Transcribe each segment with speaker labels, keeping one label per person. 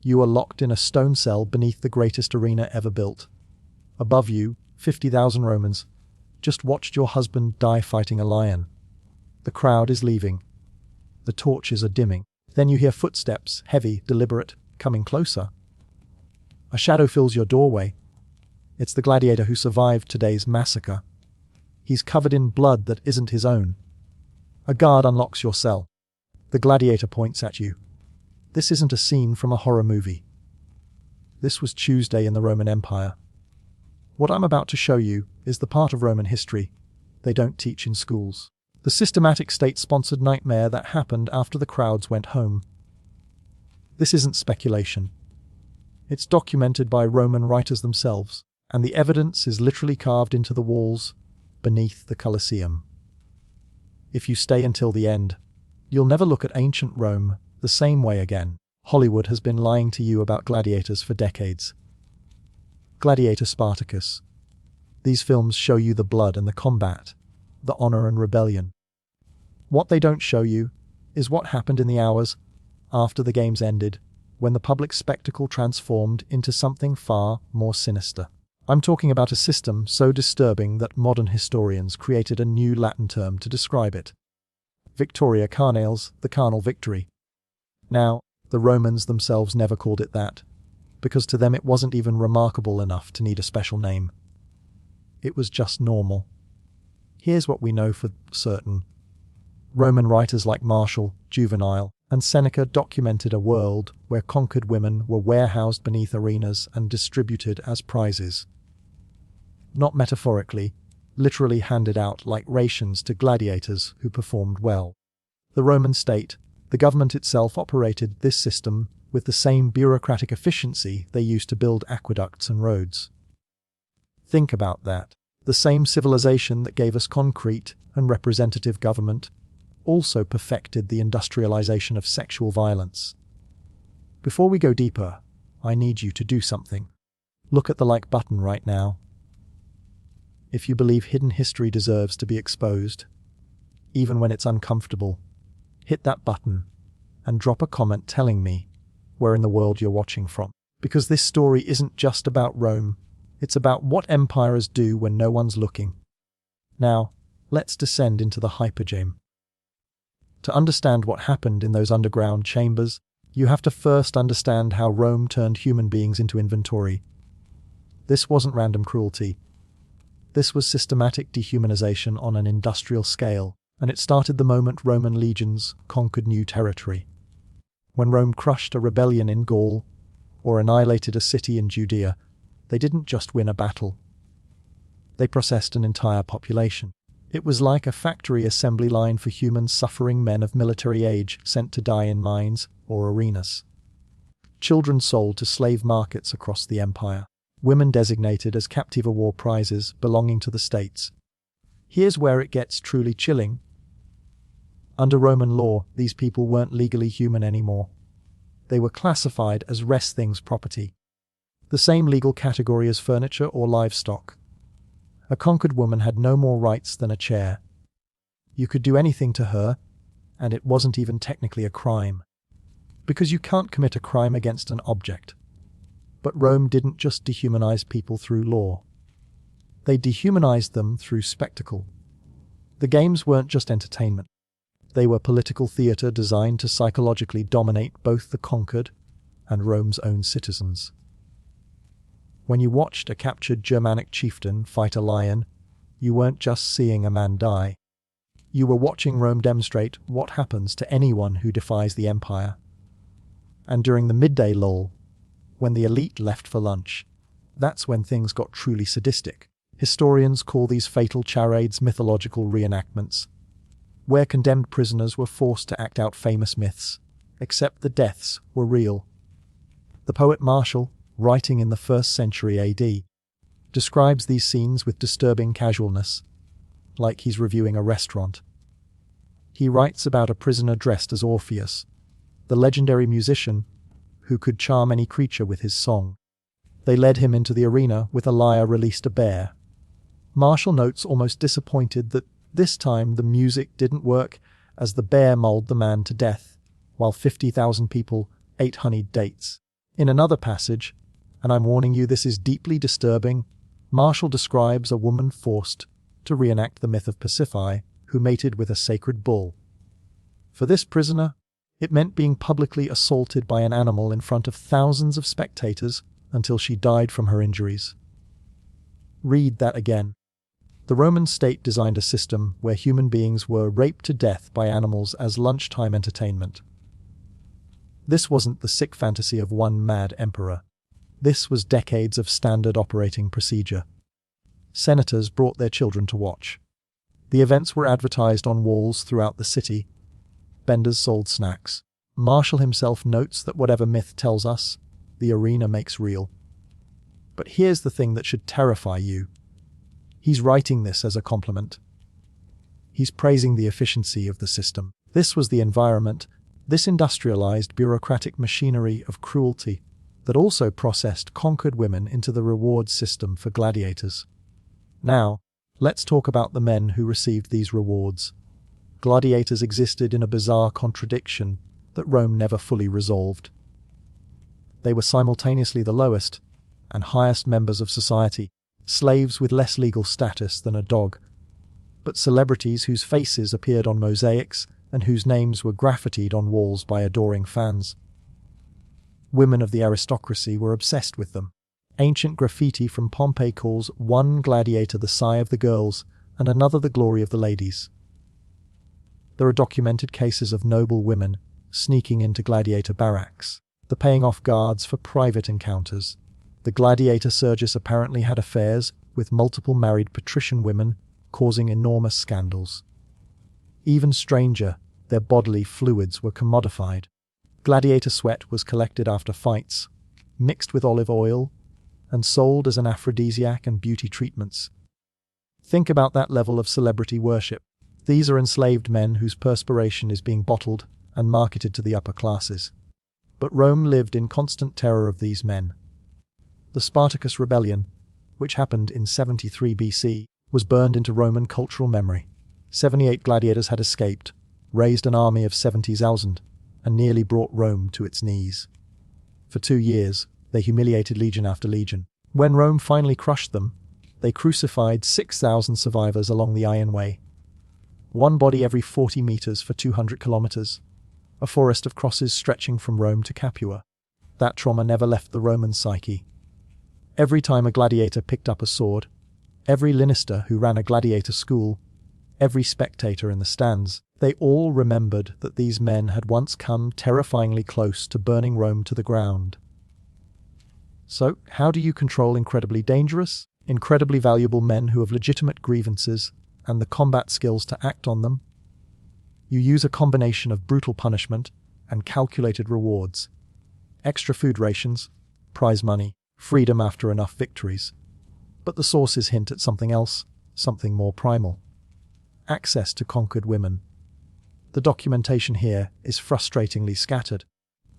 Speaker 1: You are locked in a stone cell beneath the greatest arena ever built. Above you, 50,000 Romans just watched your husband die fighting a lion. The crowd is leaving. The torches are dimming. Then you hear footsteps, heavy, deliberate, coming closer. A shadow fills your doorway. It's the gladiator who survived today's massacre. He's covered in blood that isn't his own. A guard unlocks your cell. The gladiator points at you. This isn't a scene from a horror movie. This was Tuesday in the Roman Empire. What I'm about to show you is the part of Roman history they don't teach in schools. The systematic state-sponsored nightmare that happened after the crowds went home. This isn't speculation. It's documented by Roman writers themselves, and the evidence is literally carved into the walls beneath the Colosseum. If you stay until the end, you'll never look at ancient Rome the same way again. Hollywood has been lying to you about gladiators for decades. Gladiator Spartacus. These films show you the blood and the combat, the honor and rebellion. What they don't show you is what happened in the hours after the games ended, when the public spectacle transformed into something far more sinister. I'm talking about a system so disturbing that modern historians created a new Latin term to describe it. Victoria Carnales, the carnal victory. Now, the Romans themselves never called it that, because to them it wasn't even remarkable enough to need a special name. It was just normal. Here's what we know for certain. Roman writers like Martial, Juvenal, and Seneca documented a world where conquered women were warehoused beneath arenas and distributed as prizes. Not metaphorically, literally handed out like rations to gladiators who performed well. The Roman state, the government itself, operated this system with the same bureaucratic efficiency they used to build aqueducts and roads. Think about that. The same civilization that gave us concrete and representative government also perfected the industrialization of sexual violence. Before we go deeper, I need you to do something. Look at the like button right now. If you believe hidden history deserves to be exposed, even when it's uncomfortable, hit that button and drop a comment telling me where in the world you're watching from. Because this story isn't just about Rome, it's about what empires do when no one's looking. Now, let's descend into the hypergame. To understand what happened in those underground chambers, you have to first understand how Rome turned human beings into inventory. This wasn't random cruelty. This was systematic dehumanization on an industrial scale, and it started the moment Roman legions conquered new territory. When Rome crushed a rebellion in Gaul, or annihilated a city in Judea, they didn't just win a battle. They processed an entire population. It was like a factory assembly line for human suffering men of military age sent to die in mines or arenas. Children sold to slave markets across the empire. Women designated as captive war prizes belonging to the states. Here's where it gets truly chilling. Under Roman law, these people weren't legally human anymore. They were classified as res things property, the same legal category as furniture or livestock. A conquered woman had no more rights than a chair. You could do anything to her, and it wasn't even technically a crime, because you can't commit a crime against an object. But Rome didn't just dehumanize people through law. They dehumanized them through spectacle. The games weren't just entertainment. They were political theater designed to psychologically dominate both the conquered and Rome's own citizens. When you watched a captured Germanic chieftain fight a lion, you weren't just seeing a man die. You were watching Rome demonstrate what happens to anyone who defies the empire. And during the midday lull, when the elite left for lunch, that's when things got truly sadistic. Historians call these fatal charades mythological reenactments, where condemned prisoners were forced to act out famous myths, except the deaths were real. The poet Martial, writing in the 1st century AD, describes these scenes with disturbing casualness, like he's reviewing a restaurant. He writes about a prisoner dressed as Orpheus, the legendary musician who could charm any creature with his song. They led him into the arena with a lyre, released a bear. Martial notes, almost disappointed, that this time the music didn't work, as the bear mauled the man to death, while 50,000 people ate honeyed dates. In another passage, and I'm warning you this is deeply disturbing, Marshall describes a woman forced to reenact the myth of Pasiphae, who mated with a sacred bull. For this prisoner, it meant being publicly assaulted by an animal in front of thousands of spectators until she died from her injuries. Read that again. The Roman state designed a system where human beings were raped to death by animals as lunchtime entertainment. This wasn't the sick fantasy of one mad emperor. This was decades of standard operating procedure. Senators brought their children to watch. The events were advertised on walls throughout the city. Vendors sold snacks. Marshall himself notes that whatever myth tells us, the arena makes real. But here's the thing that should terrify you. He's writing this as a compliment. He's praising the efficiency of the system. This was the environment, this industrialized bureaucratic machinery of cruelty that also processed conquered women into the reward system for gladiators. Now, let's talk about the men who received these rewards. Gladiators existed in a bizarre contradiction that Rome never fully resolved. They were simultaneously the lowest and highest members of society, slaves with less legal status than a dog, but celebrities whose faces appeared on mosaics and whose names were graffitied on walls by adoring fans. Women of the aristocracy were obsessed with them. Ancient graffiti from Pompeii calls one gladiator the sigh of the girls and another the glory of the ladies. There are documented cases of noble women sneaking into gladiator barracks, the paying off guards for private encounters. The gladiator Sergius apparently had affairs with multiple married patrician women, causing enormous scandals. Even stranger, their bodily fluids were commodified. Gladiator sweat was collected after fights, mixed with olive oil, and sold as an aphrodisiac and beauty treatments. Think about that level of celebrity worship. These are enslaved men whose perspiration is being bottled and marketed to the upper classes. But Rome lived in constant terror of these men. The Spartacus rebellion, which happened in 73 BC, was burned into Roman cultural memory. 78 gladiators had escaped, raised an army of 70,000, and nearly brought Rome to its knees. For 2 years, they humiliated legion after legion. When Rome finally crushed them, they crucified 6,000 survivors along the Iron Way. One body every 40 meters for 200 kilometers. A forest of crosses stretching from Rome to Capua. That trauma never left the Roman psyche. Every time a gladiator picked up a sword, every Linister who ran a gladiator school, every spectator in the stands, they all remembered that these men had once come terrifyingly close to burning Rome to the ground. So, how do you control incredibly dangerous, incredibly valuable men who have legitimate grievances and the combat skills to act on them? You use a combination of brutal punishment and calculated rewards. Extra food rations, prize money, freedom after enough victories. But the sources hint at something else, something more primal. Access to conquered women. The documentation here is frustratingly scattered.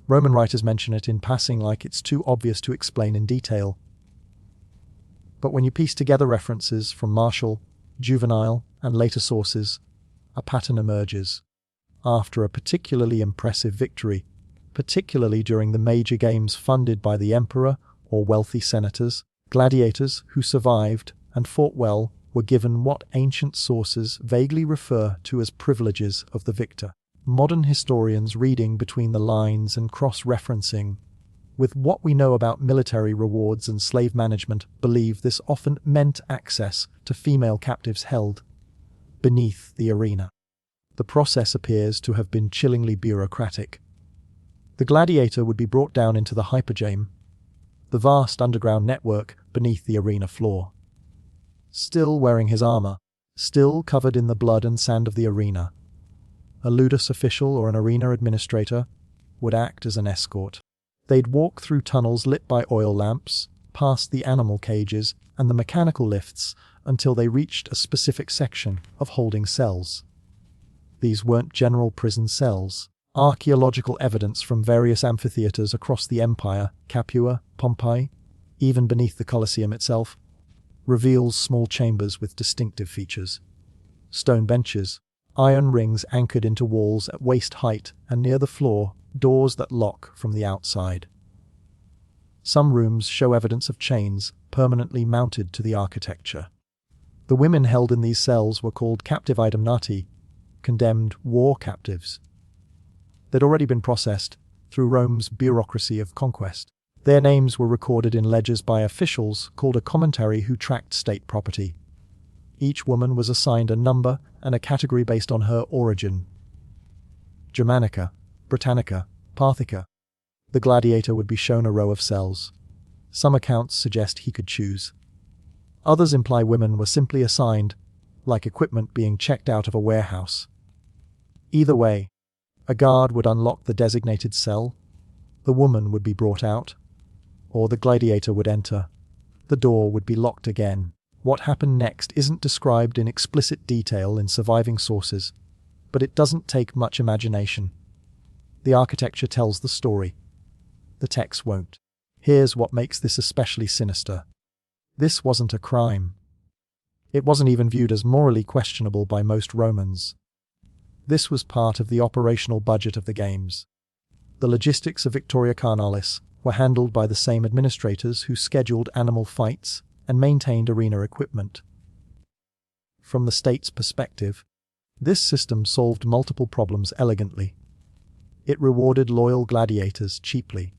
Speaker 1: Roman writers mention it in passing like it's too obvious to explain in detail. But when you piece together references from Marshall, Juvenal, and later sources, a pattern emerges. After a particularly impressive victory, particularly during the major games funded by the emperor or wealthy senators, gladiators who survived and fought well were given what ancient sources vaguely refer to as privileges of the victor. Modern historians reading between the lines and cross-referencing with what we know about military rewards and slave management believe this often meant access to female captives held beneath the arena. The process appears to have been chillingly bureaucratic. The gladiator would be brought down into the hypogeum, the vast underground network beneath the arena floor. Still wearing his armor, still covered in the blood and sand of the arena, a ludus official or an arena administrator would act as an escort. They'd walk through tunnels lit by oil lamps, past the animal cages and the mechanical lifts until they reached a specific section of holding cells. These weren't general prison cells. Archaeological evidence from various amphitheaters across the empire, Capua, Pompeii, even beneath the Colosseum itself, reveals small chambers with distinctive features. Stone benches, iron rings anchored into walls at waist height and near the floor, doors that lock from the outside. Some rooms show evidence of chains permanently mounted to the architecture. The women held in these cells were called captivatum nati, condemned war captives. They'd already been processed through Rome's bureaucracy of conquest. Their names were recorded in ledgers by officials called a commentary who tracked state property. Each woman was assigned a number and a category based on her origin: Germanica, Britannica, Parthica. The gladiator would be shown a row of cells. Some accounts suggest he could choose. Others imply women were simply assigned, like equipment being checked out of a warehouse. Either way, a guard would unlock the designated cell, the woman would be brought out, or the gladiator would enter. The door would be locked again. What happened next isn't described in explicit detail in surviving sources, but it doesn't take much imagination. The architecture tells the story. The text won't. Here's what makes this especially sinister. This wasn't a crime. It wasn't even viewed as morally questionable by most Romans. This was part of the operational budget of the games. The logistics of Victoria Carnalis were handled by the same administrators who scheduled animal fights and maintained arena equipment. From the state's perspective, this system solved multiple problems elegantly. It rewarded loyal gladiators cheaply.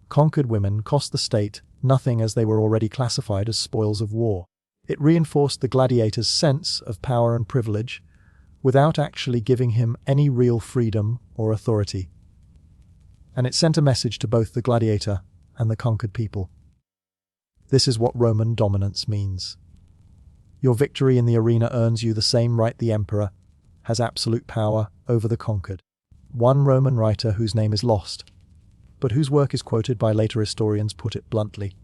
Speaker 1: Conquered women cost the state nothing as they were already classified as spoils of war. It reinforced the gladiator's sense of power and privilege without actually giving him any real freedom or authority. And it sent a message to both the gladiator and the conquered people. This is what Roman dominance means. Your victory in the arena earns you the same right the emperor has absolute power over the conquered. One Roman writer whose name is lost, but whose work is quoted by later historians, put it bluntly.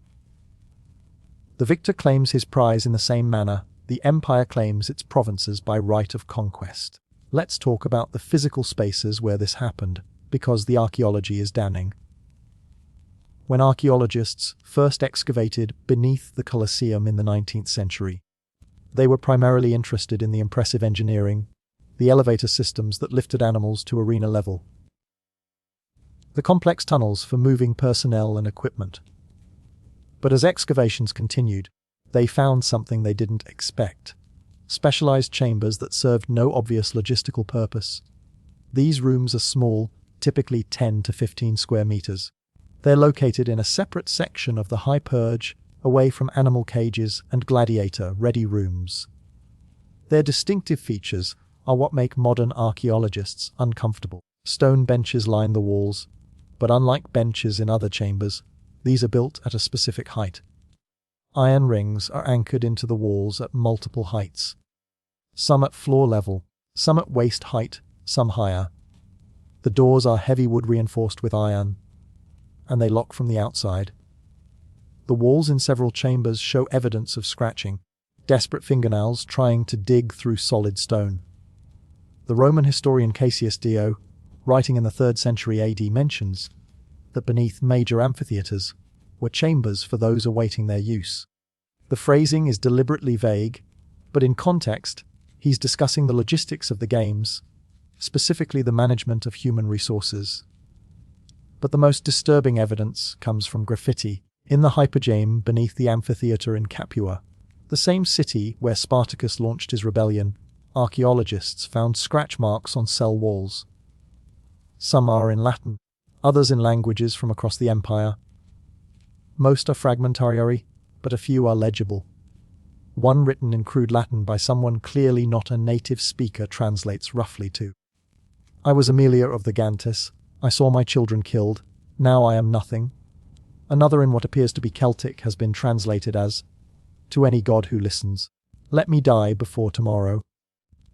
Speaker 1: The victor claims his prize in the same manner the empire claims its provinces by right of conquest. Let's talk about the physical spaces where this happened, because the archaeology is damning. When archaeologists first excavated beneath the Colosseum in the 19th century, they were primarily interested in the impressive engineering, the elevator systems that lifted animals to arena level, the complex tunnels for moving personnel and equipment. But as excavations continued, they found something they didn't expect: specialized chambers that served no obvious logistical purpose. These rooms are small, typically 10 to 15 square meters. They're located in a separate section of the high purge, away from animal cages and gladiator-ready rooms. Their distinctive features are what make modern archaeologists uncomfortable. Stone benches line the walls, but unlike benches in other chambers, these are built at a specific height. Iron rings are anchored into the walls at multiple heights. Some at floor level, some at waist height, some higher. The doors are heavy wood reinforced with iron, and they lock from the outside. The walls in several chambers show evidence of scratching, desperate fingernails trying to dig through solid stone. The Roman historian Cassius Dio, writing in the 3rd century AD, mentions that beneath major amphitheatres were chambers for those awaiting their use. The phrasing is deliberately vague, but in context, he's discussing the logistics of the games, specifically the management of human resources. But the most disturbing evidence comes from graffiti in the hypogeum beneath the amphitheatre in Capua, the same city where Spartacus launched his rebellion. Archaeologists found scratch marks on cell walls. Some are in Latin, others in languages from across the empire. Most are fragmentary, but a few are legible. One written in crude Latin by someone clearly not a native speaker translates roughly to: "I was Aemilia of the Gantis. I saw my children killed. Now I am nothing." Another in what appears to be Celtic has been translated as, "To any god who listens, let me die before tomorrow."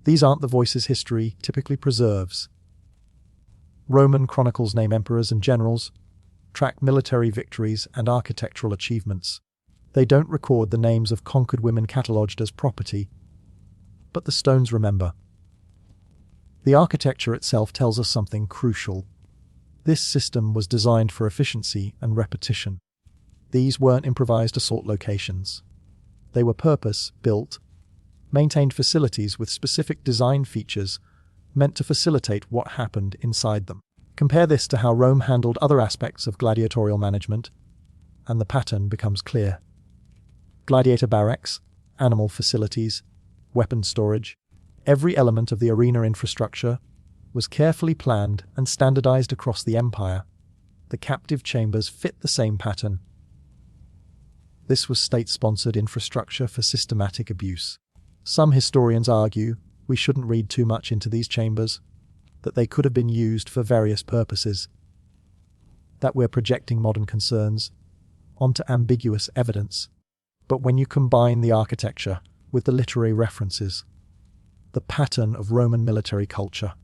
Speaker 1: These aren't the voices history typically preserves. Roman chronicles name emperors and generals, track military victories and architectural achievements. They don't record the names of conquered women catalogued as property, but the stones remember. The architecture itself tells us something crucial. This system was designed for efficiency and repetition. These weren't improvised assault locations. They were purpose-built, maintained facilities with specific design features meant to facilitate what happened inside them. Compare this to how Rome handled other aspects of gladiatorial management. and the pattern becomes clear. Gladiator barracks, animal facilities, weapon storage, every element of the arena infrastructure was carefully planned and standardized across the empire. The captive chambers fit the same pattern. This was state-sponsored infrastructure for systematic abuse. Some historians argue we shouldn't read too much into these chambers, that they could have been used for various purposes, that we're projecting modern concerns onto ambiguous evidence. But when you combine the architecture with the literary references, the pattern of Roman military culture,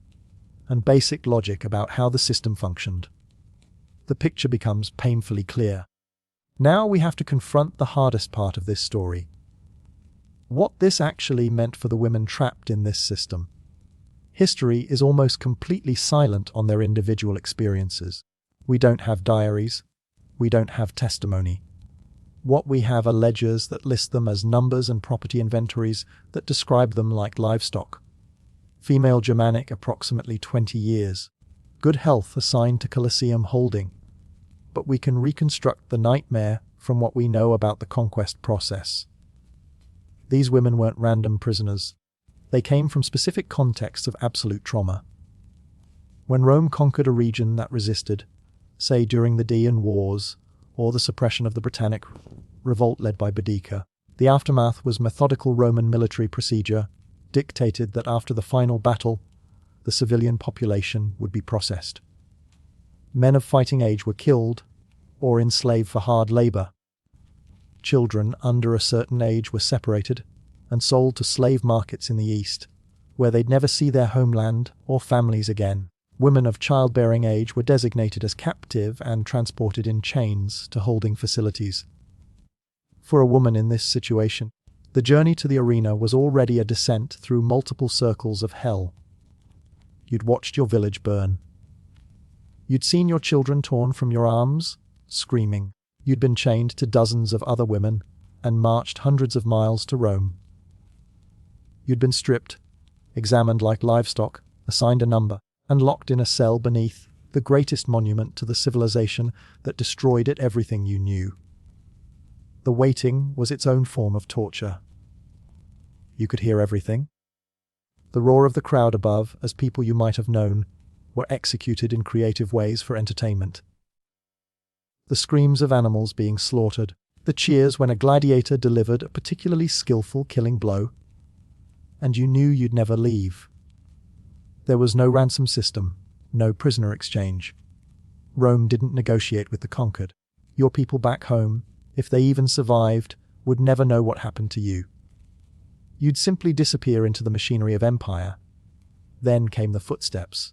Speaker 1: and basic logic about how the system functioned, the picture becomes painfully clear. Now we have to confront the hardest part of this story. What this actually meant for the women trapped in this system. History is almost completely silent on their individual experiences. We don't have diaries. We don't have testimony. What we have are ledgers that list them as numbers and property inventories that describe them like livestock. Female Germanic approximately 20 years. Good health assigned to Colosseum holding. But we can reconstruct the nightmare from what we know about the conquest process. These women weren't random prisoners. They came from specific contexts of absolute trauma. When Rome conquered a region that resisted, say during the Dacian Wars or the suppression of the Britannic revolt led by Boudicca, the aftermath was methodical Roman military procedure dictated that after the final battle, the civilian population would be processed. Men of fighting age were killed or enslaved for hard labor. Children under a certain age were separated and sold to slave markets in the East, where they'd never see their homeland or families again. Women of childbearing age were designated as captive and transported in chains to holding facilities. For a woman in this situation, the journey to the arena was already a descent through multiple circles of hell. You'd watched your village burn. You'd seen your children torn from your arms, screaming. You'd been chained to dozens of other women and marched hundreds of miles to Rome. You'd been stripped, examined like livestock, assigned a number, and locked in a cell beneath the greatest monument to the civilization that destroyed it everything you knew. The waiting was its own form of torture. You could hear everything. The roar of the crowd above, as people you might have known, were executed in creative ways for entertainment. The screams of animals being slaughtered, the cheers when a gladiator delivered a particularly skillful killing blow, and you knew you'd never leave. There was no ransom system, no prisoner exchange. Rome didn't negotiate with the conquered. Your people back home, if they even survived, would never know what happened to you. You'd simply disappear into the machinery of empire. Then came the footsteps.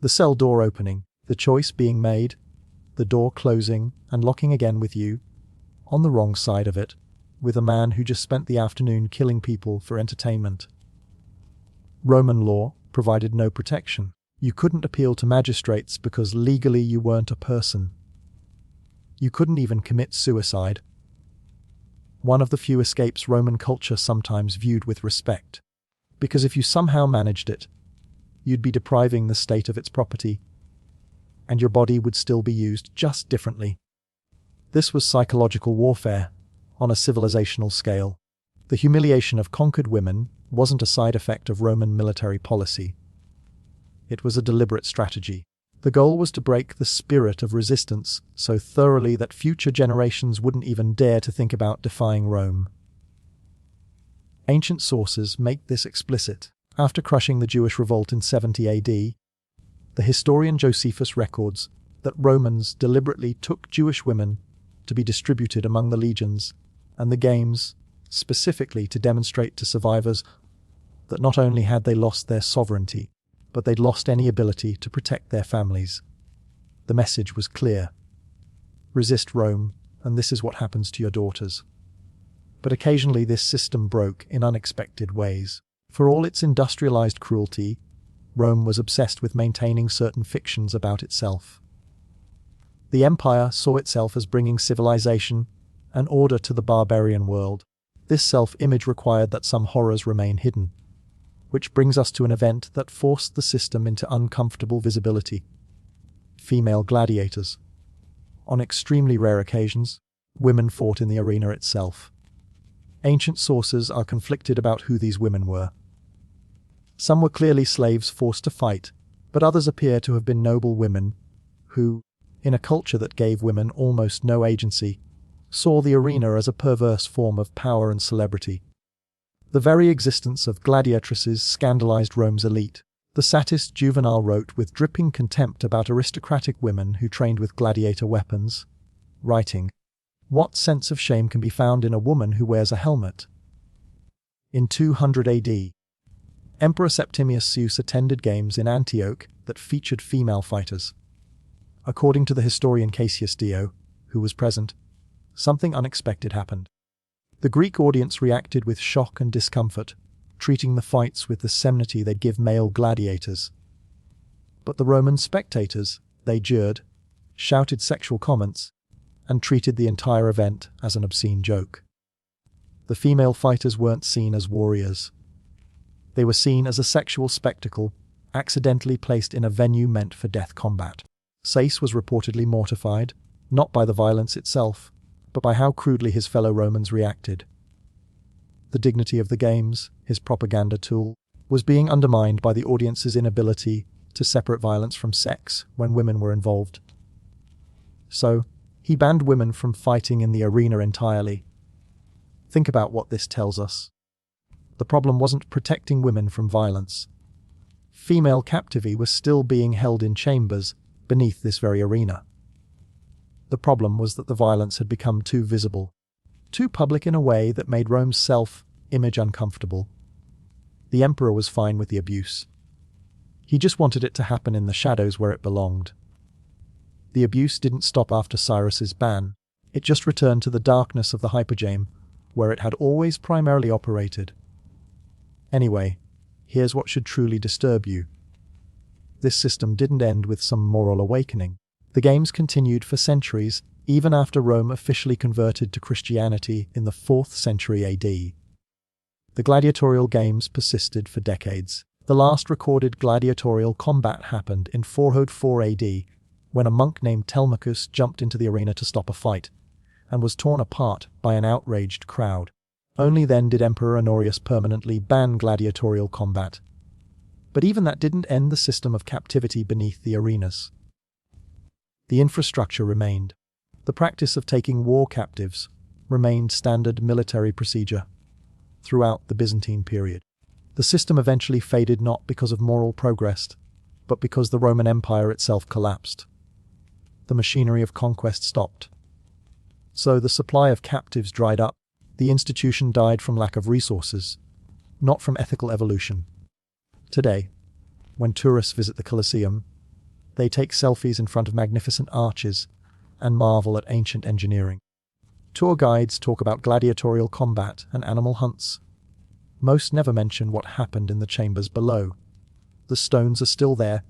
Speaker 1: The cell door opening, the choice being made, the door closing and locking again with you, on the wrong side of it, with a man who just spent the afternoon killing people for entertainment. Roman law provided no protection. You couldn't appeal to magistrates because legally you weren't a person. You couldn't even commit suicide. One of the few escapes Roman culture sometimes viewed with respect, because if you somehow managed it, you'd be depriving the state of its property, and your body would still be used just differently. This was psychological warfare on a civilizational scale. The humiliation of conquered women wasn't a side effect of Roman military policy. It was a deliberate strategy. The goal was to break the spirit of resistance so thoroughly that future generations wouldn't even dare to think about defying Rome. Ancient sources make this explicit. After crushing the Jewish revolt in 70 AD, the historian Josephus records that Romans deliberately took Jewish women to be distributed among the legions and the games, specifically to demonstrate to survivors that not only had they lost their sovereignty, but they'd lost any ability to protect their families. The message was clear. Resist Rome, and this is what happens to your daughters. But occasionally this system broke in unexpected ways. For all its industrialized cruelty, Rome was obsessed with maintaining certain fictions about itself. The empire saw itself as bringing civilization and order to the barbarian world. This self-image required that some horrors remain hidden, which brings us to an event that forced the system into uncomfortable visibility. Female gladiators. On extremely rare occasions, women fought in the arena itself. Ancient sources are conflicted about who these women were. Some were clearly slaves forced to fight, but others appear to have been noble women who, in a culture that gave women almost no agency, saw the arena as a perverse form of power and celebrity. The very existence of gladiatresses scandalized Rome's elite. The satist Juvenal wrote with dripping contempt about aristocratic women who trained with gladiator weapons, writing, "What sense of shame can be found in a woman who wears a helmet?" In 200 AD, Emperor Septimius Seus attended games in Antioch that featured female fighters. According to the historian Cassius Dio, who was present, something unexpected happened. The Greek audience reacted with shock and discomfort, treating the fights with the solemnity they'd give male gladiators. But the Roman spectators, they jeered, shouted sexual comments, and treated the entire event as an obscene joke. The female fighters weren't seen as warriors. They were seen as a sexual spectacle, accidentally placed in a venue meant for death combat. Sais was reportedly mortified, not by the violence itself, but by how crudely his fellow Romans reacted. The dignity of the games, his propaganda tool, was being undermined by the audience's inability to separate violence from sex when women were involved. So, he banned women from fighting in the arena entirely. Think about what this tells us. The problem wasn't protecting women from violence. Female captivity was still being held in chambers beneath this very arena. The problem was that the violence had become too visible, too public in a way that made Rome's self-image uncomfortable. The emperor was fine with the abuse. He just wanted it to happen in the shadows where it belonged. The abuse didn't stop after Cyrus's ban. It just returned to the darkness of the hypergame, where it had always primarily operated. Anyway, here's what should truly disturb you. This system didn't end with some moral awakening. The games continued for centuries, even after Rome officially converted to Christianity in the 4th century AD. The gladiatorial games persisted for decades. The last recorded gladiatorial combat happened in 404 AD, when a monk named Telemachus jumped into the arena to stop a fight, and was torn apart by an outraged crowd. Only then did Emperor Honorius permanently ban gladiatorial combat. But even that didn't end the system of captivity beneath the arenas. The infrastructure remained. The practice of taking war captives remained standard military procedure throughout the Byzantine period. The system eventually faded not because of moral progress, but because the Roman Empire itself collapsed. The machinery of conquest stopped. So the supply of captives dried up. The institution died from lack of resources, not from ethical evolution. Today, when tourists visit the Colosseum, they take selfies in front of magnificent arches and marvel at ancient engineering. Tour guides talk about gladiatorial combat and animal hunts. Most never mention what happened in the chambers below. The stones are still there.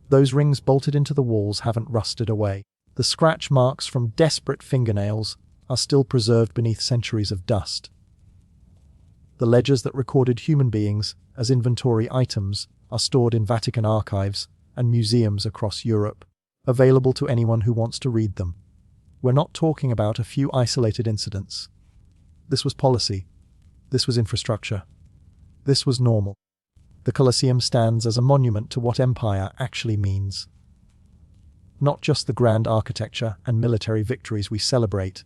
Speaker 1: Those rings bolted into the walls haven't rusted away. The scratch marks from desperate fingernails are still preserved beneath centuries of dust. The ledgers that recorded human beings as inventory items are stored in Vatican archives and museums across Europe, available to anyone who wants to read them. We're not talking about a few isolated incidents. This was policy. This was infrastructure. This was normal. The Colosseum stands as a monument to what empire actually means. Not just the grand architecture and military victories we celebrate,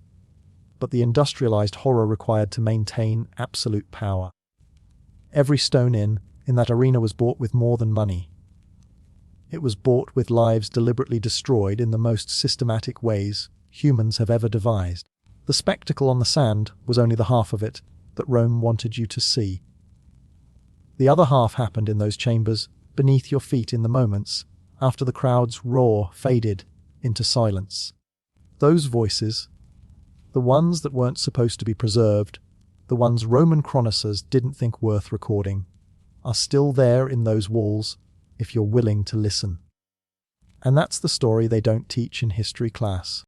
Speaker 1: but the industrialized horror required to maintain absolute power. Every stone in that arena was bought with more than money. It was bought with lives deliberately destroyed in the most systematic ways humans have ever devised. The spectacle on the sand was only the half of it that Rome wanted you to see. The other half happened in those chambers, beneath your feet in the moments after the crowd's roar faded into silence. Those voices, the ones that weren't supposed to be preserved, the ones Roman chroniclers didn't think worth recording, are still there in those walls if you're willing to listen. And that's the story they don't teach in history class.